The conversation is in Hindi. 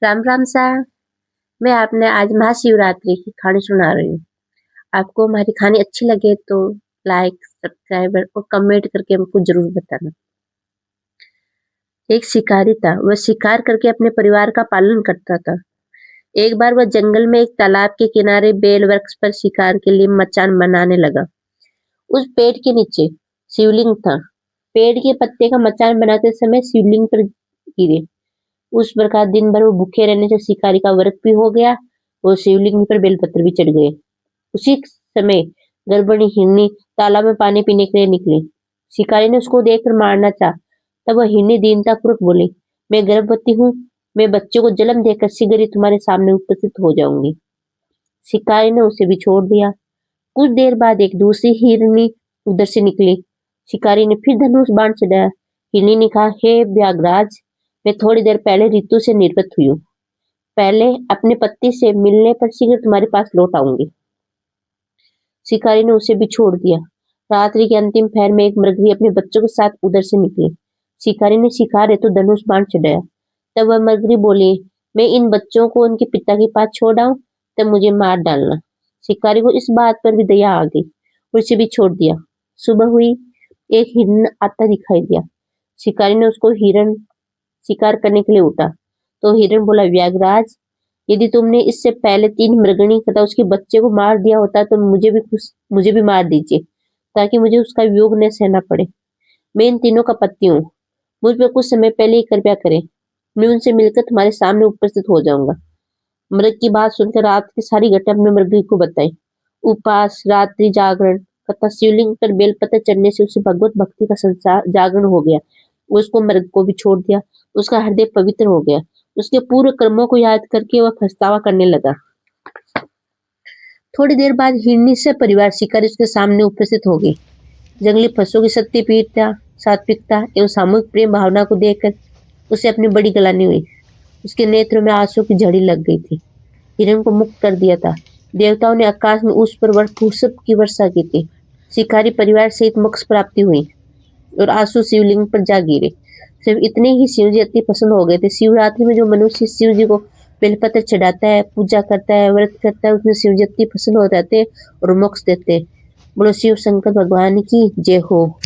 राम राम सर। मैं आपने आज महाशिवरात्रि की कहानी सुना रही हूँ। आपको हमारी कहानी अच्छी लगे तो लाइक सब्सक्राइब और कमेंट करके हमको जरूर बताना। एक शिकारी था, वह शिकार करके अपने परिवार का पालन करता था। एक बार वह जंगल में एक तालाब के किनारे बेल वृक्ष पर शिकार के लिए मचान बनाने लगा। उस पेड़ के नीचे शिवलिंग था। पेड़ के पत्ते का मचान बनाते समय शिवलिंग पर गिरे। उस प्रकार दिन भर वो भूखे रहने से शिकारी का व्रत भी हो गया। वो शिवलिंग पर बेलपत्र भी चढ़ गए। उसी समय गर्भवती हिरनी तालाब में पानी पीने के लिए निकली। शिकारी ने उसको देखकर मारना चाहा, तब वह हिरनी दीनतापूर्वक बोली, मैं गर्भवती हूँ, मैं बच्चों को जन्म देकर शीघ्र ही तुम्हारे सामने उपस्थित हो जाऊंगी। शिकारी ने उसे भी छोड़ दिया। कुछ देर बाद एक दूसरी हिरनी उधर से निकली। शिकारी ने फिर धनुष बाण चढ़ाया। हिरनी ने कहा, हे व्याघ्रराज, मैं थोड़ी देर पहले ऋतु से निर्गत हुई हूँ। पहले अपने पति से मिलने पर शीघ्र तुम्हारे पास लौट आऊंगी। शिकारी ने उसे भी छोड़ दिया। रात्रि के अंतिम पहर में एक मृगरी अपने बच्चों के साथ उधर से निकली। शिकारी ने शिकार हेतु धनुष बाण चढ़ाया। तब वह मृगरी बोली, मैं इन बच्चों को उनके पिता के पास छोड़ आऊं, तब मुझे मार डालना। शिकारी को इस बात पर भी दया आ गई और उसे भी छोड़ दिया। सुबह हुई, एक हिरण आता दिखाई दिया। शिकारी ने उसको हिरण शिकार करने के लिए उठा तो हिरण बोला, व्याघ्रराज, यदि तुमने इससे पहले 3 मृगणी तथा उसके बच्चे को मार दिया होता तो मुझे भी मार दीजिए, ताकि मुझे उसका वियोग न सहना पड़े। मैं इन तीनों का पति हूँ। मुझ पर कुछ समय पहले ही कृपया करें, मैं उनसे मिलकर तुम्हारे सामने उपस्थित हो जाऊंगा। मृग की बात सुनकर रात की सारी घटना अपने मृगी को बताई। उपवास, रात्रि जागरण तथा शिवलिंग पर बेलपत्र चढ़ने से उसे भगवत भक्ति का संसार जागरण हो गया। उसको मृग को भी छोड़ दिया। उसका हृदय पवित्र हो गया। उसके पूर्व कर्मों को याद करके वह पछतावा करने लगा। थोड़ी देर बाद हिरनी से परिवार शिकारी उसके सामने उपस्थित हो गई। जंगली पशुओं की सत्यपीठता, सात्विकता एवं सामूहिक प्रेम भावना को देखकर उसे अपनी बड़ी गलानी हुई। उसके नेत्रों में आंसू की झड़ी लग गई थी। हिरण को मुक्त कर दिया था। देवताओं ने आकाश में उस पर पुष्प की वर्षा की थी। शिकारी परिवार सहित मोक्ष प्राप्ति हुई और आंसू शिवलिंग पर जा गिरे। सिर्फ इतने ही शिव जी अति प्रसन्न हो गए थे। शिवरात्रि में जो मनुष्य शिव जी को बेलपत्र चढ़ाता है, पूजा करता है, व्रत करता है, उसमें शिव जी अति प्रसन्न हो जाते हैं और मोक्ष देते हैं। बोलो शिव शंकर भगवान की जय हो।